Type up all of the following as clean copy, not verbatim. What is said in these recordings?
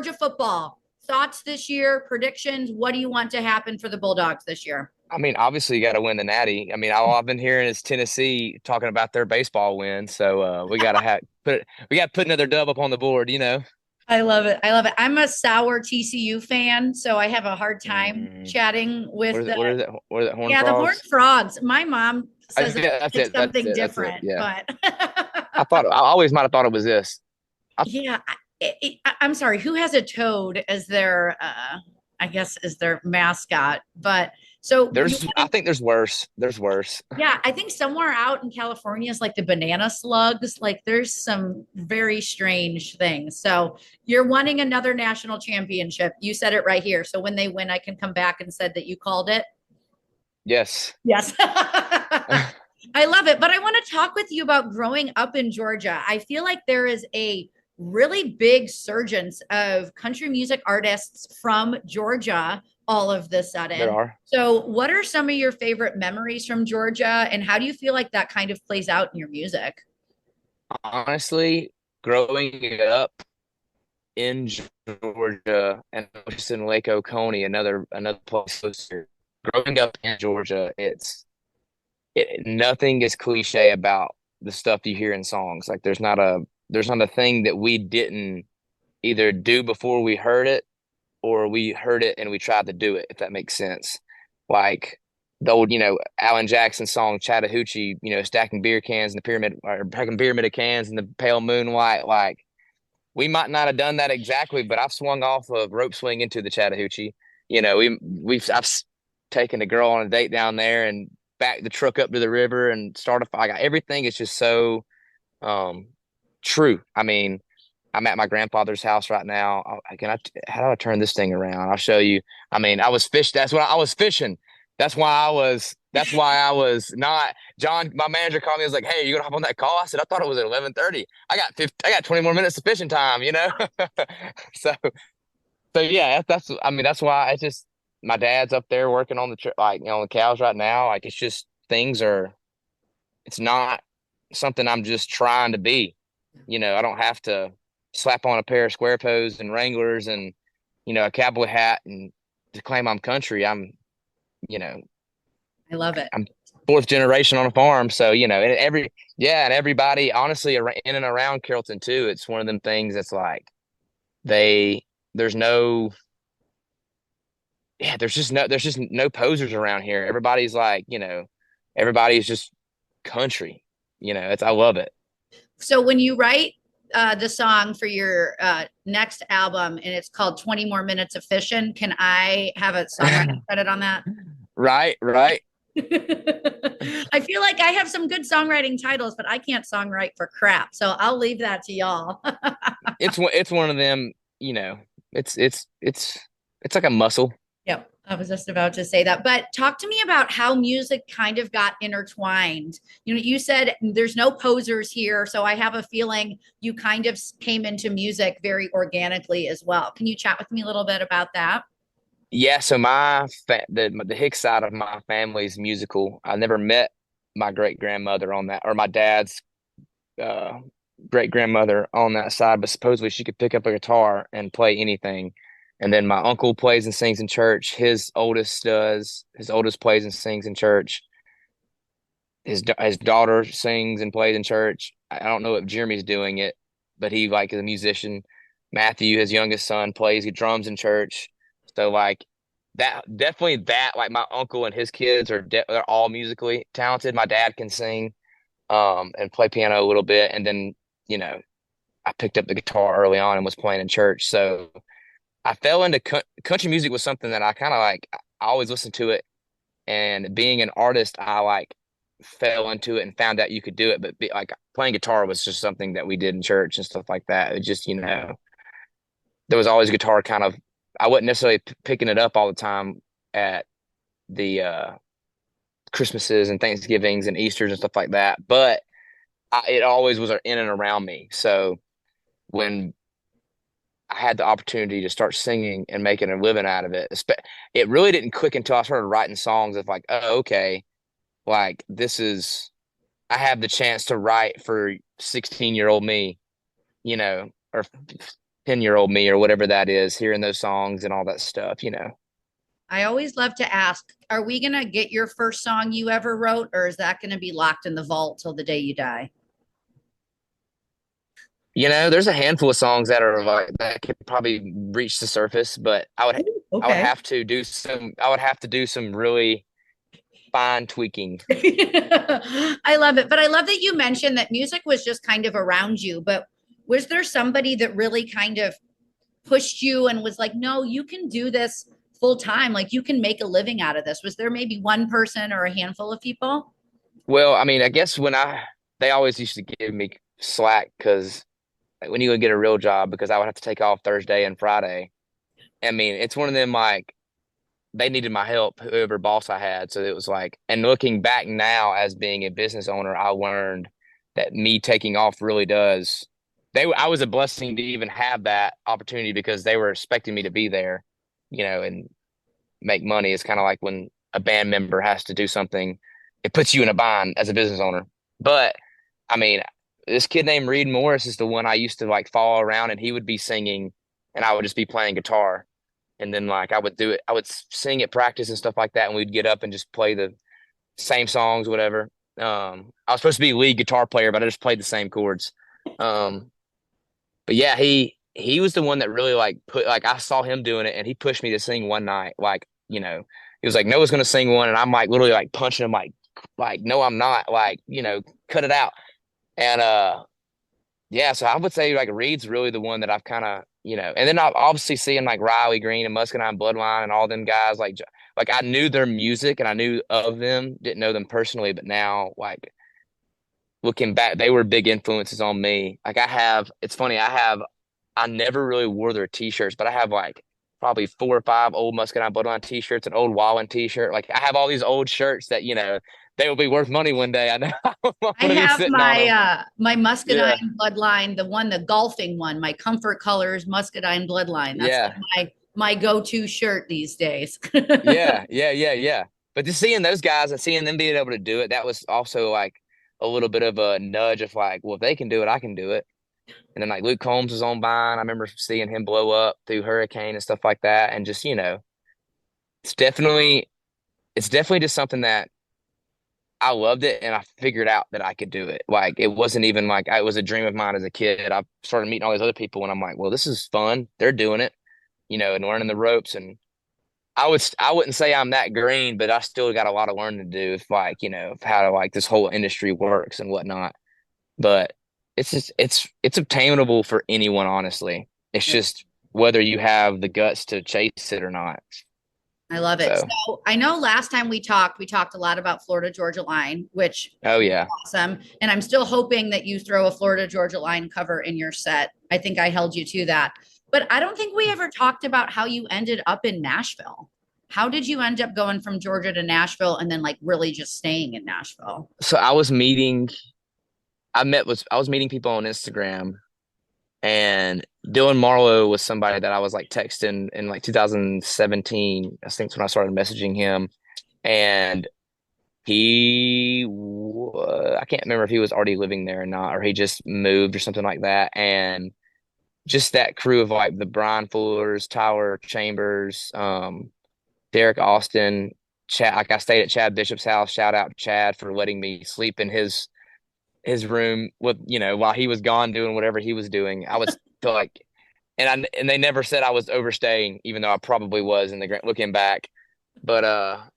Georgia football. Thoughts this year, predictions. What do you want to happen for the Bulldogs this year? I mean, obviously you got to win the Natty. I mean, all I've been hearing is Tennessee talking about their baseball win, so we got to put another dub up on the board, you know. I love it. I love it. I'm a sour TCU fan, so I have a hard time Mm, chatting with the what is it? What is it? Horned yeah, the Horned Frogs? Frogs. My mom says Yeah, that's it's it. That's something it. That's it. different, Yeah, but I always might have thought it was this. I, yeah, I'm sorry. Who has a toad as their, I guess, as their mascot? But so you I want to, think there's worse. There's worse. yeah, I think somewhere out in California is like the banana slugs. Like there's some very strange things. So you're wanting another national championship. You said it right here. So when they win, I can come back and said that you called it. Yes. Yes. I love it. But I want to talk with you about growing up in Georgia. I feel like there is a really big surgence of country music artists from Georgia all of the There sudden. are. So, what are some of your favorite memories from Georgia, and how do you feel like that kind of plays out in your music? Honestly, growing up in Georgia and just in Lake Oconee, another place closer. Growing up in Georgia, nothing is cliche about the stuff you hear in songs. Like there's not a thing that we didn't either do before we heard it or we heard it and we tried to do it, if that makes sense. Like the old, Alan Jackson song Chattahoochee, stacking beer cans in the pyramid or packing pyramid of cans in the pale moonlight. Like we might not have done that exactly, but I've swung off a rope swing into the Chattahoochee. I've taken a girl on a date down there and backed the truck up to the river and started. Like everything is just so um true. I mean, I'm at my grandfather's house right now. How do I turn this thing around? I'll show you. I mean, I was fish. That's what I was fishing. That's why I was not. John, my manager called me. He was like, "Hey, you gonna hop on that call?" I said, "I thought it was at 11:30. I got 20 more minutes of fishing time. You know." so yeah, I mean, that's why it's just my dad's up there working on the cows right now. Like it's just things are. It's not something I'm just trying to be. I don't have to slap on a pair of square toes and Wranglers and a cowboy hat and to claim I'm country. You know, I love it. I'm fourth generation on a farm, so and everybody honestly in and around Carrollton too. It's one of them things that's like they there's no there's just no posers around here. Everybody's like everybody's just country. It's I love it. So when you write the song for your next album and it's called 20 More Minutes of Fishing, can I have a songwriting credit on that? Right, right. I feel like I have some good songwriting titles, but I can't songwrite for crap. So I'll leave that to y'all. It's one of them, you know, it's it's like a muscle. Yep. I was just about to say that. But talk to me about how music kind of got intertwined. You said there's no posers here. So I have a feeling you kind of came into music very organically as well. Can you chat with me a little bit about that? Yeah, so the Hicks side of my family is musical. I never met my great grandmother on that, or my dad's uh, great grandmother on that side, but supposedly she could pick up a guitar and play anything. And then my uncle plays and sings in church. His oldest does. His oldest plays and sings in church. His daughter sings and plays in church. I don't know if Jeremy's doing it, but he like is a musician. Matthew, his youngest son, plays he drums in church. So like that definitely that like my uncle and his kids they're all musically talented. My dad can sing and play piano a little bit, and then you know I picked up the guitar early on and was playing in church. So I fell into country music was something that I kind of like. I always listened to it, and being an artist, I like fell into it and found out you could do it. But like playing guitar was just something that we did in church and stuff like that. It just there was always guitar kind of. I wasn't necessarily picking it up all the time at the Christmases and Thanksgivings and Easter's and stuff like that, but it always was in and around me. So when I had the opportunity to start singing and making a living out of it, it really didn't click until I started writing songs of like, oh, okay, like I have the chance to write for 16-year-old me, or 10-year-old me or whatever that is, hearing those songs and all that stuff, you know. I always love to ask, are we going to get your first song you ever wrote, or is that going to be locked in the vault till the day you die? You know, there's a handful of songs that are like that could probably reach the surface, but Ooh, I would okay. have to do some really fine tweaking. I love it. But I love that you mentioned that music was just kind of around you. But was there somebody that really kind of pushed you and was like, no, you can do this full time? Like you can make a living out of this. Was there maybe one person or a handful of people? Well, I mean, I guess they always used to give me slack because like, when you would get a real job, because I would have to take off Thursday and Friday. I mean, it's one of them like they needed my help, whoever boss I had. So it was like, and looking back now as being a business owner, I learned that me taking off really does. I was a blessing to even have that opportunity because they were expecting me to be there, you know, and make money. It's kind of like when a band member has to do something, it puts you in a bind as a business owner. But I mean, this kid named Reed Morris is the one I used to like follow around, and he would be singing, and I would just be playing guitar. And then like I would do it, I would sing at practice and stuff like that, and we'd get up and just play the same songs, whatever. I was supposed to be lead guitar player, but I just played the same chords. Um, but yeah, he was the one that really like put like I saw him doing it and he pushed me to sing one night. Like, you know, he was like, Noah's gonna sing one, and I'm like literally like punching him like, no, I'm not, like, you know, cut it out. And yeah, so I would say like Reed's really the one that I've kind of, you know, and then I've obviously seeing like Riley Green and Muscadine Bloodline and all them guys like I knew their music and I knew of them, didn't know them personally, but now like looking back, they were big influences on me. Like it's funny, I never really wore their t-shirts, but I have like probably 4 or 5 old Muscadine Bloodline t-shirts, an old Wallen t-shirt. Like I have all these old shirts that, you know, they will be worth money one day. I know I'm I gonna be have sitting on my them. my Yeah, muscadine bloodline, the one, the golfing one, my comfort colors muscadine bloodline. That's like yeah, my go-to shirt these days. yeah. But just seeing those guys and seeing them being able to do it, that was also like a little bit of a nudge of like, well, if they can do it, I can do it. And then like Luke Combs was on Vine. I remember seeing him blow up through Hurricane and stuff like that. And just, you know, it's definitely it's definitely just something that I loved it and I figured out that I could do it. Like it wasn't even like it was a dream of mine as a kid. I started meeting all these other people and I'm like, well, this is fun. They're doing it, you know, and learning the ropes. And I wouldn't say I'm that green, but I still got a lot of learning to do with like, you know, how to like this whole industry works and whatnot. But it's obtainable for anyone, honestly. It's just whether you have the guts to chase it or not. I love it. So, So I know last time we talked a lot about Florida Georgia Line, which oh was yeah. awesome. And I'm still hoping that you throw a Florida Georgia Line cover in your set. I think I held you to that. But I don't think we ever talked about how you ended up in Nashville. How did you end up going from Georgia to Nashville and then like really just staying in Nashville? So I was meeting people on Instagram, and Dylan Marlowe was somebody that I was like texting in like 2017. I think that's when I started messaging him. And I can't remember if he was already living there or not, or he just moved or something like that. And just that crew of like the Brian Fullers, Tyler Chambers, Derek Austin, Chad. Like I stayed at Chad Bishop's house. Shout out to Chad for letting me sleep in his room with, you know, while he was gone doing whatever he was doing. I was feel like, and they never said I was overstaying, even though I probably was in the looking back. But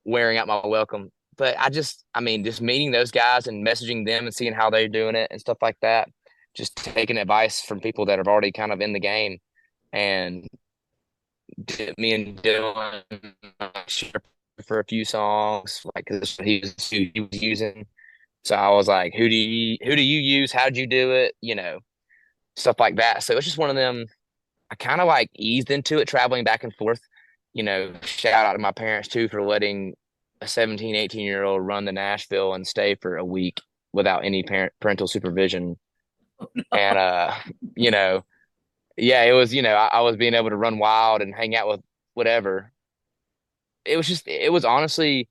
wearing out my welcome. But I mean, just meeting those guys and messaging them and seeing how they're doing it and stuff like that. Just taking advice from people that have already kind of in the game. And me and Dylan shared for a few songs, like 'cause he was using. So I was like, who do you use? How'd you do it? You know, stuff like that. So it's just one of them. I kind of like eased into it, traveling back and forth. You know, shout out to my parents too for letting a 17, 18-year-old run to Nashville and stay for a week without any parental supervision. And you know, yeah, it was, you know, I was being able to run wild and hang out with whatever. It was honestly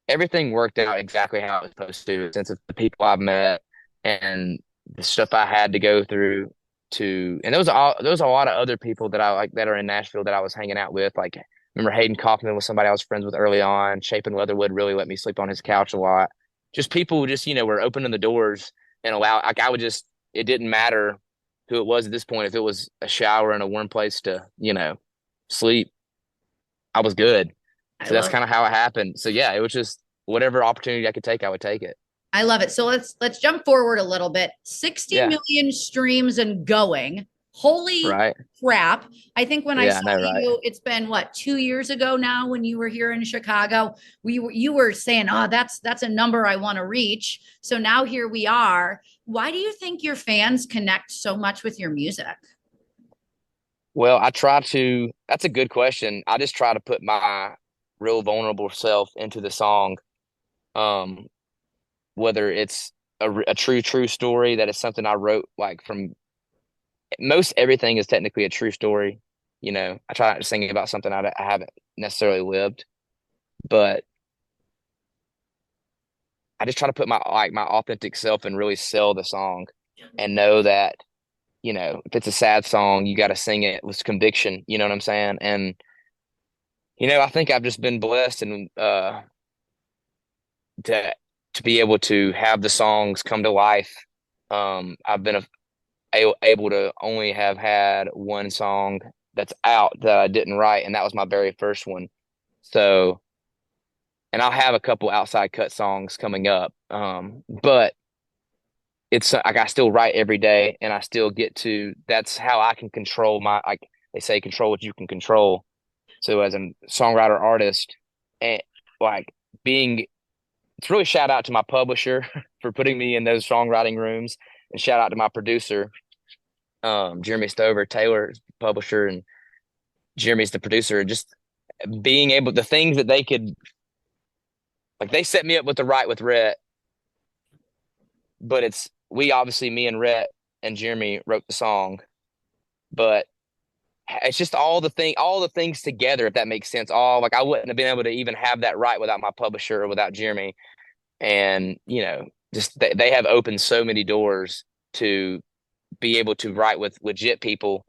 everything worked out exactly how it was supposed to, since of the people I've met and the stuff I had to go through. and there was a lot of other people that I like that are in Nashville that I was hanging out with. Like, I remember Hayden Kaufman was somebody I was friends with early on. Chapin Leatherwood really let me sleep on his couch a lot. Just people who just, were opening the doors and allow, like, I would just, it didn't matter who it was at this point. If it was a shower and a warm place to, sleep, I was good. I So that's love kind of how it happened. So yeah, it was just whatever opportunity I could take, I would take it. I love it. So let's jump forward a little bit. 60 Yeah. million streams and going. Holy Right. crap. I think when I Yeah, I saw know, right. you, it's been what, 2 years ago now when you were here in Chicago. You were saying, oh, that's a number I want to reach. So now here we are. Why do you think your fans connect so much with your music? Well, that's a good question. I just try to put my real vulnerable self into the song. Um, whether it's a true story that is something I wrote, like, from most everything is technically a true story. I try not to sing about something I haven't necessarily lived, but I just try to put my authentic self and really sell the song and know that, if it's a sad song, you got to sing it with conviction. You know what I'm saying? And, I think I've just been blessed and to be able to have the songs come to life. I've been able to only have had one song that's out that I didn't write, and that was my very first one. So, and I'll have a couple outside cut songs coming up. But it's like I still write every day, and I still get to. That's how I can control my, like they say, control what you can control. So as a songwriter artist, and like being, it's really shout out to my publisher for putting me in those songwriting rooms, and shout out to my producer, Jeremy Stover, Taylor's publisher, and Jeremy's the producer. Just being able, the things that they could, like, they set me up with the write with Rhett, but we obviously, me and Rhett and Jeremy wrote the song, but it's just all the things together, if that makes sense. All, like, I wouldn't have been able to even have that right without my publisher or without Jeremy. And, just they have opened so many doors to be able to write with legit people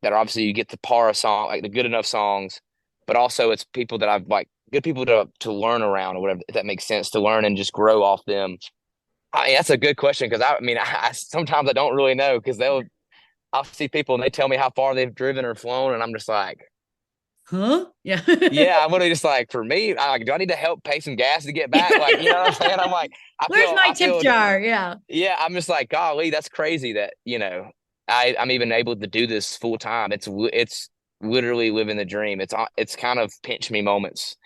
that are, obviously, you get the par of song, like the good enough songs, but also it's people that I've, like, good people to learn around, or whatever, if that makes sense, to learn and just grow off them. That's a good question, because I sometimes I don't really know, because I'll see people and they tell me how far they've driven or flown, and I'm just like, Huh? Yeah. yeah, I'm literally just like, for me, do I need to help pay some gas to get back? Like, you know what I'm saying? I'm like, Where's my tip jar? Yeah. yeah, I'm just like, golly, that's crazy that, I'm even able to do this full time. It's literally living the dream. It's kind of pinch me moments,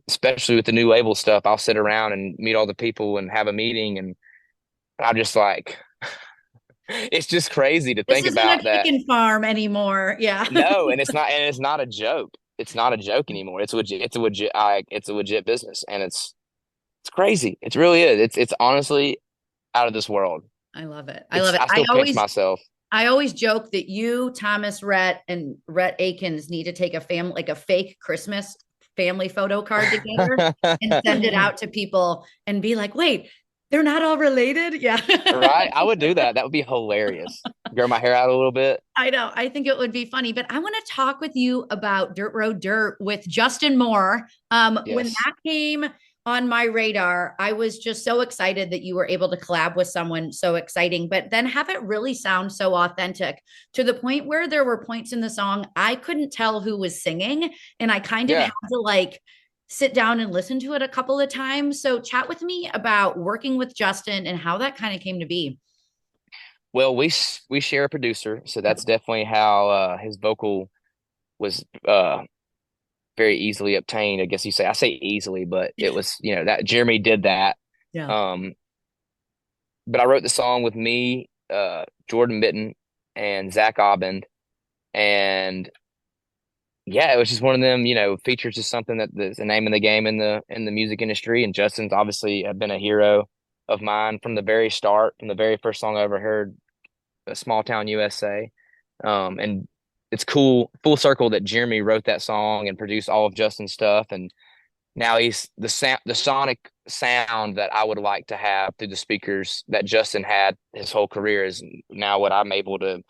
especially with the new label stuff. I'll sit around and meet all the people and have a meeting, and I'm just like, it's just crazy to This think isn't a about that. chicken farm anymore. Yeah. No, and it's not a joke. It's not a joke anymore. It's a legit business, and it's crazy. It really is. It's honestly out of this world. I love it. I love it. I still pinch myself. I always joke that you, Thomas Rhett, and Rhett Akins need to take like a fake Christmas family photo card together and send it out to people and be like, wait, they're not all related. Yeah. Right? I would do that. That would be hilarious. Grow my hair out a little bit. I know. I think it would be funny, but I want to talk with you about Dirt Road Dirt with Justin Moore. When Yes. that came on my radar, I was just so excited that you were able to collab with someone so exciting, but then have it really sound so authentic, to the point where there were points in the song I couldn't tell who was singing, and I kind of Yeah. had to, like, sit down and listen to it a couple of times. So chat with me about working with Justin and how that kind of came to be. Well, we share a producer, so that's definitely how his vocal was very easily obtained. I guess you say, I say easily, but it was, that Jeremy did that. Yeah. Um, but I wrote the song with me, Jordan Mitten, and Zach Obend, and yeah, it was just one of them. Features is something that's the name of the game in the music industry, and Justin's obviously have been a hero of mine from the very start, from the very first song I ever heard, "A Small Town USA." And it's cool, full circle, that Jeremy wrote that song and produced all of Justin's stuff, and now he's the sonic sound that I would like to have through the speakers that Justin had his whole career is now what I'm able to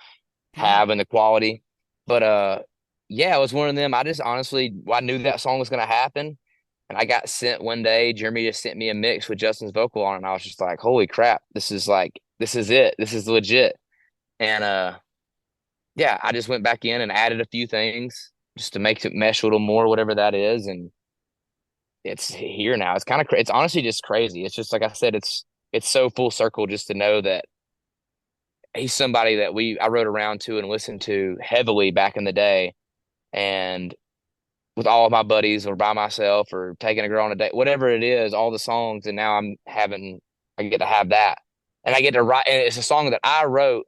Yeah. have and the quality. But yeah, it was one of them. I just honestly I knew that song was gonna happen. And I got sent one day, Jeremy just sent me a mix with Justin's vocal on it. And I was just like, holy crap, this is it. This is legit. And yeah, I just went back in and added a few things just to make it mesh a little more, whatever that is. And it's here now. It's kind of it's honestly just crazy. It's just like I said, it's so full circle just to know that he's somebody that I rode around to and listened to heavily back in the day. And with all of my buddies or by myself or taking a girl on a date, whatever it is, all the songs. And now I get to have that. And I get to write, and it's a song that I wrote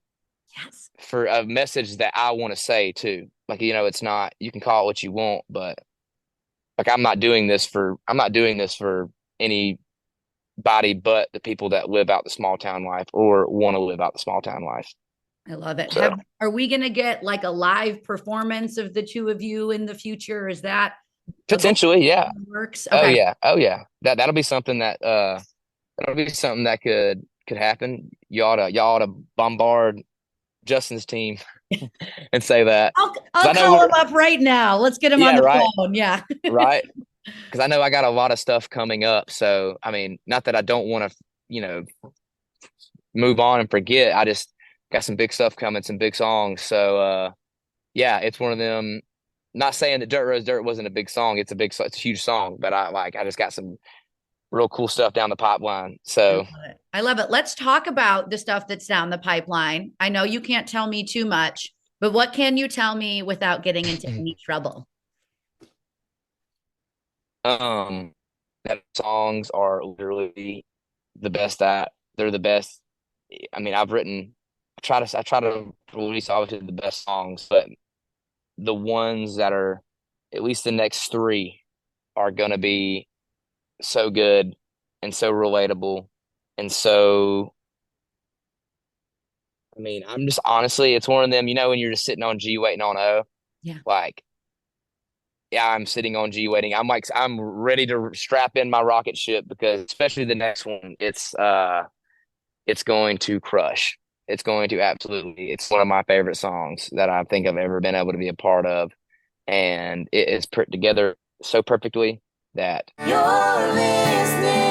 Yes. for a message that I want to say too. Like, it's not, you can call it what you want, but like, I'm not doing this for anybody but the people that live out the small town life or want to live out the small town life. I love it. So Are we going to get like a live performance of the two of you in the future? Is that a goal potentially, yeah. that works? Oh Okay. yeah. Oh yeah. That'll be something that could happen. Y'all ought to bombard Justin's team and say that. I'll 'Cause I know call him up right now. Let's get him on yeah, the right, phone. Yeah. right. Because I know I got a lot of stuff coming up. So I mean, not that I don't want to, move on and forget. I just got some big stuff coming, some big songs. So yeah, it's one of them. Not saying that Dirt Rose Dirt wasn't a big song. It's a huge song, but I just got some real cool stuff down the pipeline. I So love it. I love it. Let's talk about the stuff that's down the pipeline. I know you can't tell me too much, but what can you tell me without getting into any trouble? um that songs are literally the best that they're the best. I mean, I try to release obviously the best songs, but the ones that are at least the next three are gonna be so good and so relatable and so I mean, I'm just honestly, it's one of them, when you're just sitting on G waiting on O, Yeah. like, yeah, I'm sitting on G waiting. I'm ready to strap in my rocket ship because especially the next one, it's going to crush. It's going to absolutely. It's one of my favorite songs that I think I've ever been able to be a part of, and it is put together so perfectly that You're listening.